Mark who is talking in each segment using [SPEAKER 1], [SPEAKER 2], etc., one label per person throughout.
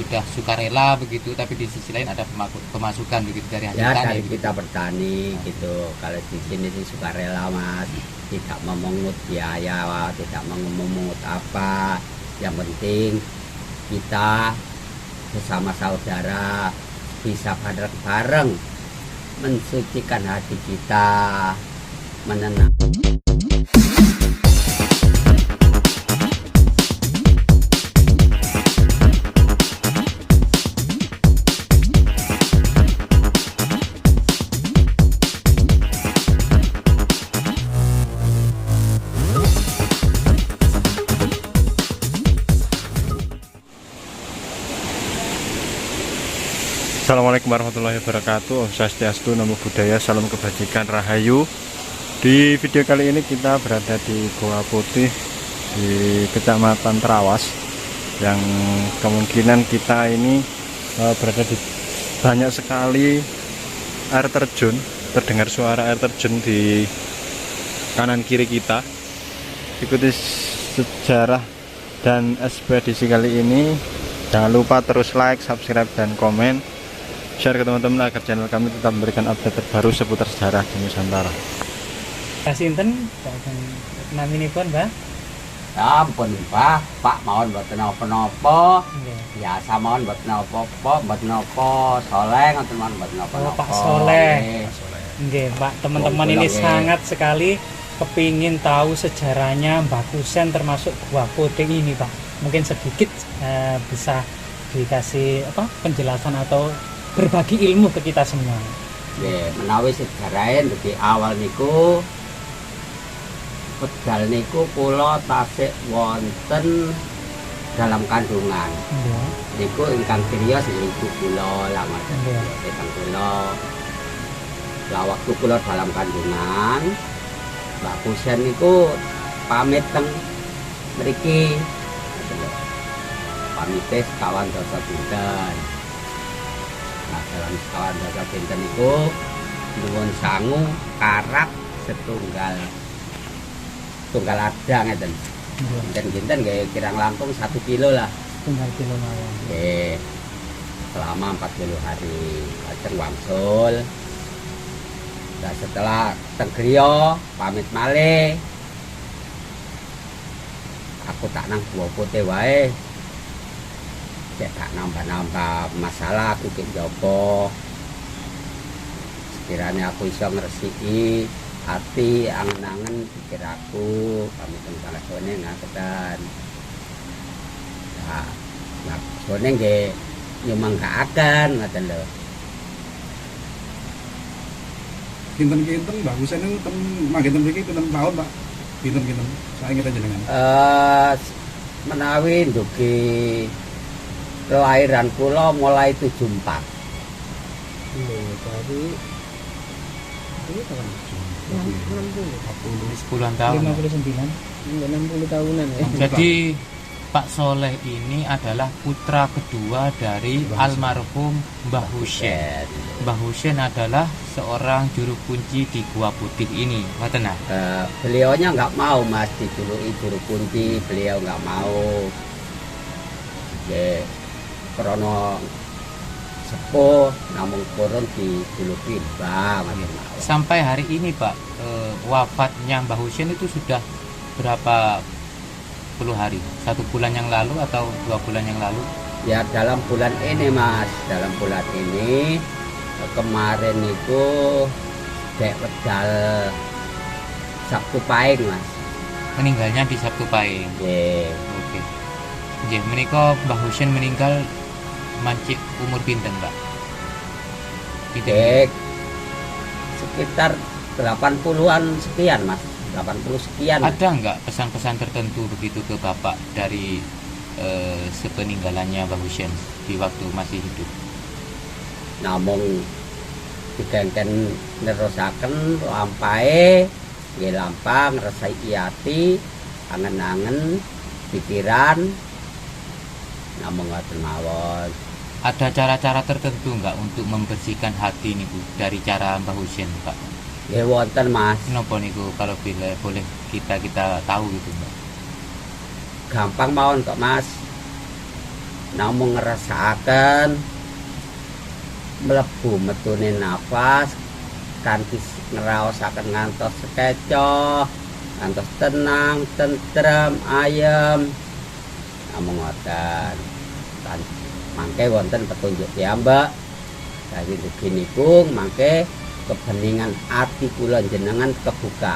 [SPEAKER 1] sudah sukarela begitu, tapi di sisi lain ada pemasukan begitu dari hasil
[SPEAKER 2] Ya
[SPEAKER 1] tani
[SPEAKER 2] dari
[SPEAKER 1] begitu.
[SPEAKER 2] kita bertani gitu. Kalau di sini sih sukarela Mas, tidak memungut biaya, tidak memungut apa. Yang penting kita bersama saudara bisa bareng-bareng mensucikan hati kita, menenang.
[SPEAKER 3] Assalamualaikum warahmatullahi wabarakatuh. Om Swastiastu, Namo Buddhaya, salam kebajikan, rahayu. Di video kali ini kita berada di Goa Putih di Kecamatan Trawas, yang kemungkinan kita ini berada di banyak sekali air terjun. Terdengar suara air terjun di kanan kiri kita. Ikuti sejarah dan ekspedisi kali ini. Jangan lupa terus like, subscribe, dan komen, share ke teman-teman agar channel kami tetap memberikan update terbaru seputar sejarah di Nusantara.
[SPEAKER 4] Sinten naminipun, Mbah?
[SPEAKER 2] Ya ampun Pak mohon mboten napa-napa.
[SPEAKER 4] Nggih.
[SPEAKER 2] Biasa mohon mboten napa-napa, mboten napa Soleh ngoten mohon mboten napa-napa.
[SPEAKER 4] Oh, Pak Soleh.
[SPEAKER 2] Nggih.
[SPEAKER 4] Nggih, Pak. Teman-teman
[SPEAKER 2] Oh,
[SPEAKER 4] ini
[SPEAKER 2] pulang,
[SPEAKER 4] sangat sekali kepingin tahu sejarahnya Mbah Kusen termasuk Goa Putih ini, Pak. Mungkin sedikit bisa dikasih penjelasan atau berbagi ilmu ke kita semua.
[SPEAKER 2] Nggih, menawi sejarahnya dari awal niku pedal niku kula tasik wonten dalam kandungan.
[SPEAKER 4] Nggih.
[SPEAKER 2] Niku ingkang kriya sing ibu kula lah Mas.
[SPEAKER 4] Nggih.
[SPEAKER 2] Ingkang kula. Lah waktu kula dalam kandungan, Mbak Kusen niku pamit teng mriki. Pamite sekawan dasa dinten. Nah, dalam sekawan dasa dinten niku nuwun sangu karak setunggal ada ngeten. Dinten nggih kirang langkung 1 kilo lah.
[SPEAKER 4] Tunggal kilo mawon.
[SPEAKER 2] Nggih. Selama 40 hari lajeng wangsul. Nah, setelah teng griya pamit malih. Aku tak nang Goa Putih wae. Cek tak nambah-nambah masalah aku ki njogo. Sekiranya aku iso ngresiki hati angen-angen pikir aku kami tentang sone ngaketan. Nah, sone nggih nyumanggaaken ngoten lho.
[SPEAKER 5] Kinten-kinten Mbah Kusen niku ten manggen ten mriki pinten taun, Pak? Pinten-pinten saking kita jenengan.
[SPEAKER 2] Menawi ndugi kelahiran kula mulai 74.
[SPEAKER 4] Dari ini tahun
[SPEAKER 1] 10-an tahun.
[SPEAKER 4] 59. 60 tahunan ya.
[SPEAKER 1] Jadi Pak Soleh ini adalah putra kedua dari almarhum Mbah Husen. Mbah Husen adalah seorang juru kunci di Goa Putih ini. Ngoten nah.
[SPEAKER 2] Beliaunya nggak mau Mas dijuluki juru kunci, beliau nggak mau. Ya, krono sepuh namun kurun dijuluki Mbah.
[SPEAKER 1] Sampai hari ini Pak, wafatnya Mbah Husen itu sudah berapa puluh hari? 1 bulan yang lalu atau 2 bulan yang lalu?
[SPEAKER 2] Ya dalam bulan ini Mas, dalam bulan ini kemarin itu dek wedal Sabtu Pahing Mas.
[SPEAKER 1] Meninggalnya di Sabtu Pahing.
[SPEAKER 2] Nggih.
[SPEAKER 1] Oke. Nggih, menika Mbah Husen meninggal mancik umur pinten, Mbak?
[SPEAKER 2] Dek sekitar 80-an sekian Mas. 80 sekian.
[SPEAKER 1] Ada nggak pesan-pesan tertentu begitu ke Bapak dari sepeninggalannya Mbah Husen di waktu masih hidup?
[SPEAKER 2] Namung digengken nerusaken lampahe nggih lampah ngresiki ati angen-angen pikiran namung ngoten mawon.
[SPEAKER 1] Ada cara-cara tertentu nggak untuk membersihkan hati niku dari cara Mbah Husen, Pak?
[SPEAKER 2] Nggih wonten Mas.
[SPEAKER 1] Napa niku kalau boleh kita tahu gitu, Mbak?
[SPEAKER 2] Gampang mawon kok Mas. namung ngrasakaken mlebu metune nafas kanthi ngraosaken ngantos sekecoh, ngantos tenang, tentrem, ayem. Namung ngoten. Mangke wonten petunjuk piyambak. Dadi dugi niku mangke kebeningan ati kula jenengan kebuka.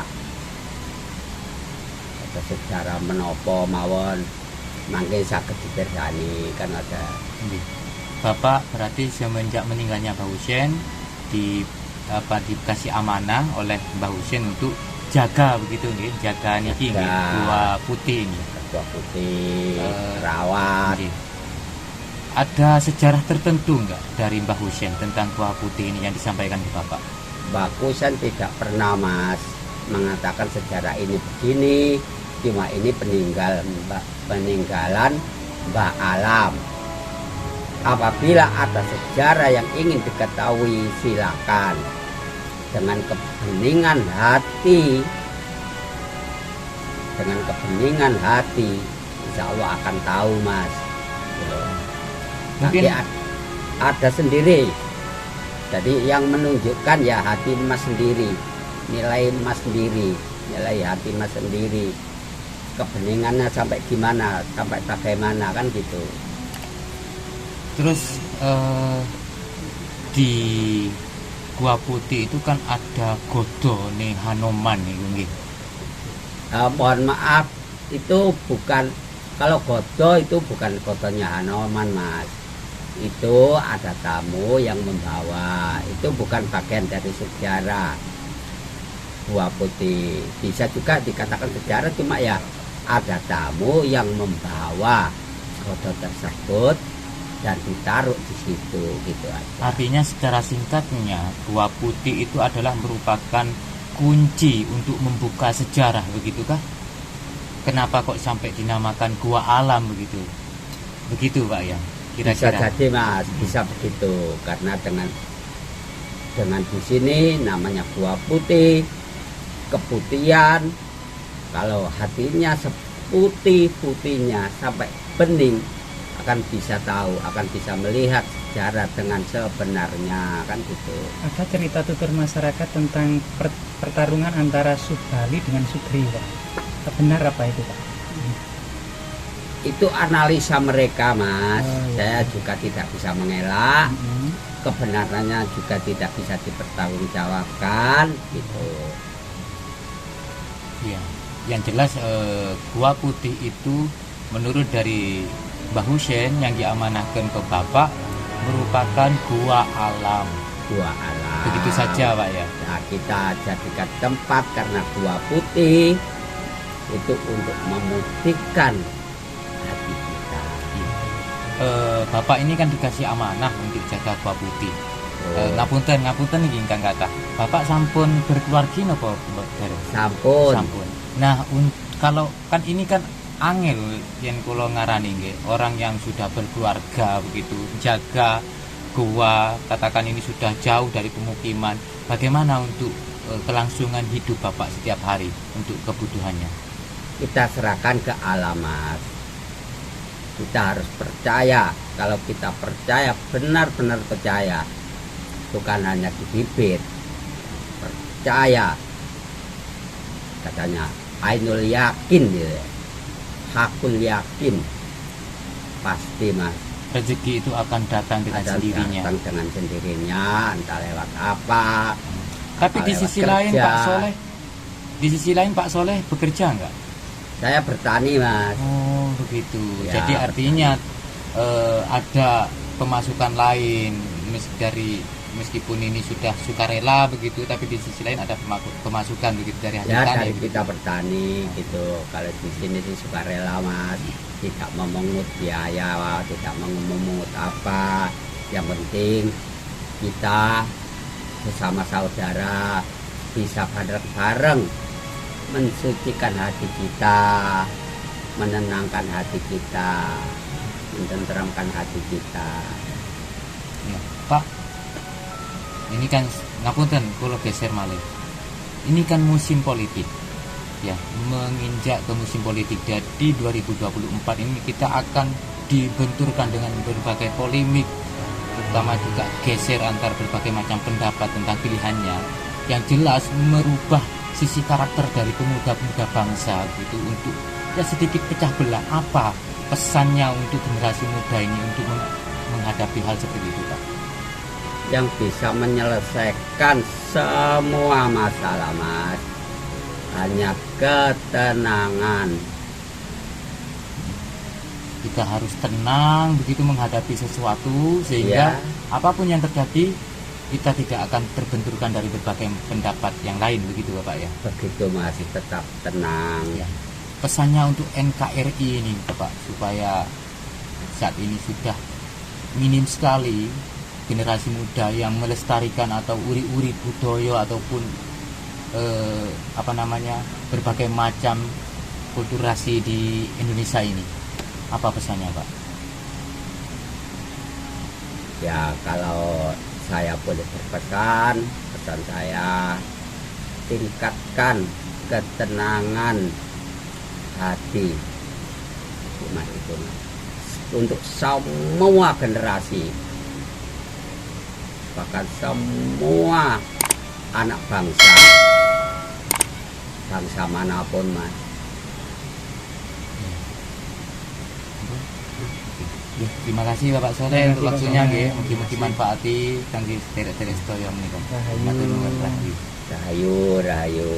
[SPEAKER 2] Ada sejarah menapa mawon mangke saged dipirsani kan ada.
[SPEAKER 1] Bapak berarti semenjak meninggalnya Mbah Husein dikasih amanah oleh Mbah Husein untuk jaga begitu nggih, jaga niki nggih, Gua Putih ini.
[SPEAKER 2] Gua Putih, rawat.
[SPEAKER 1] Nggih. Ada sejarah tertentu enggak dari Mbah Husein tentang Gua Putih ini yang disampaikan ke Bapak?
[SPEAKER 2] Mbah Husein tidak pernah Mas mengatakan sejarah ini begini, cuma ini peninggalan Mbah Alam. Apabila ada sejarah yang ingin diketahui silakan. Dengan kebeningan hati, insya Allah akan tahu Mas. Nanti ada sendiri. Jadi yang menunjukkan ya hati Mas sendiri, nilai Mas sendiri, nilai hati Mas sendiri. Kebeningannya sampai gimana, sampai bagaimana kan gitu.
[SPEAKER 1] Terus di Gua Putih itu kan ada godone Hanoman nih nggih.
[SPEAKER 2] Mohon maaf, itu bukan, kalau godo itu bukan godonya Hanoman Mas. Itu ada tamu yang membawa, itu bukan bagian dari sejarah Gua Putih. Bisa juga dikatakan sejarah, cuma ya ada tamu yang membawa godo tersebut dan ditaruh di situ gitu aja.
[SPEAKER 1] Artinya secara singkatnya Gua Putih itu adalah merupakan kunci untuk membuka sejarah, begitukah? Kenapa kok sampai dinamakan Gua Alam begitu? Begitu Pak ya?
[SPEAKER 2] Bisa
[SPEAKER 1] Kira-kira.
[SPEAKER 2] jadi Mas, bisa begitu karena dengan di sini namanya Gua Putih, keputihan. Kalau hatinya seputih-putihnya sampai bening, akan bisa tahu, akan bisa melihat sejarah dengan sebenarnya kan gitu.
[SPEAKER 4] Ada cerita tutur masyarakat tentang pertarungan antara Subali dengan Sugriwa. Benar apa itu Pak?
[SPEAKER 2] Itu analisa mereka Mas.
[SPEAKER 4] Oh, iya.
[SPEAKER 2] Saya juga tidak bisa mengelak. Kebenarannya juga tidak bisa dipertanggungjawabkan gitu.
[SPEAKER 1] Ya, yang jelas Gua Putih itu menurut dari Mbah Husein yang diamanahkan ke Bapak merupakan Gua Alam.
[SPEAKER 2] Gua Alam.
[SPEAKER 1] Begitu saja Pak ya.
[SPEAKER 2] Nah, kita jadikan tempat karena Gua Putih itu untuk memutihkan hati kita.
[SPEAKER 1] Bapak ini kan dikasih amanah untuk jaga Gua Putih. Ngapunten iki ingkang kathah. Bapak sampun berkeluarga napa dereng?
[SPEAKER 2] Sampun.
[SPEAKER 1] Nah, kalau kan ini kan angel yang kula ngarani nggih, orang yang sudah berkeluarga begitu, jaga gua, katakan ini sudah jauh dari pemukiman. Bagaimana untuk kelangsungan hidup Bapak setiap hari untuk kebutuhannya?
[SPEAKER 2] Kita serahkan ke alam Mas. Kita harus percaya. Kalau kita percaya, benar-benar percaya, bukan hanya di bibir, percaya. Katanya ainul yakin gitu. Hakul yakin pasti Mas.
[SPEAKER 1] Rezeki itu akan datang dengan sendirinya.
[SPEAKER 2] Datang dengan sendirinya, entah lewat apa.
[SPEAKER 1] Tapi di sisi lain Pak Soleh bekerja enggak?
[SPEAKER 2] Saya bertani Mas.
[SPEAKER 1] Oh begitu.
[SPEAKER 2] Ya,
[SPEAKER 1] jadi artinya ada pemasukan lain meskipun ini sudah sukarela begitu, tapi di sisi lain ada pemasukan begitu dari hasil
[SPEAKER 2] Ya
[SPEAKER 1] tani.
[SPEAKER 2] dari kita bertani gitu. Kalau di sini sih sukarela Mas, tidak memungut biaya, tidak memungut apa. Yang penting kita bersama saudara bisa bareng-bareng mensucikan hati kita, menenangkan hati kita, mententeramkan hati kita.
[SPEAKER 1] Ya, Pak, ini kan ngapunten kula geser malih. Ini kan musim politik. Ya, menginjak ke musim politik. Jadi 2024 ini kita akan dibenturkan dengan berbagai polemik, terutama juga geser antar berbagai macam pendapat tentang pilihannya, yang jelas merubah sisi karakter dari pemuda-pemuda bangsa gitu, untuk ya sedikit pecah belah. Apa pesannya untuk generasi muda ini untuk menghadapi hal seperti itu, Pak?
[SPEAKER 2] Yang bisa menyelesaikan semua masalah, Mas, hanya ketenangan.
[SPEAKER 1] Kita harus tenang begitu menghadapi sesuatu, sehingga apapun yang terjadi kita tidak akan terbenturkan dari berbagai pendapat yang lain, begitu Bapak ya.
[SPEAKER 2] Begitu, Mas, tetap tenang.
[SPEAKER 1] Ya. Pesannya untuk NKRI ini Bapak, supaya saat ini sudah minim sekali generasi muda yang melestarikan atau uri-uri budaya ataupun berbagai macam kulturasi di Indonesia ini. Apa pesannya, Pak?
[SPEAKER 2] Ya, kalau saya boleh berpesan, pesan saya, tingkatkan ketenangan hati, Mas, itu, Mas, untuk semua generasi, bahkan semua anak bangsa manapun, Mas.
[SPEAKER 1] Ya, terima kasih Bapak Soleh untuk waktunya nggih. Mugi-mugi manfaati kangge sederek-sederek sedaya menika. Matur nuwun.
[SPEAKER 2] Rahayu.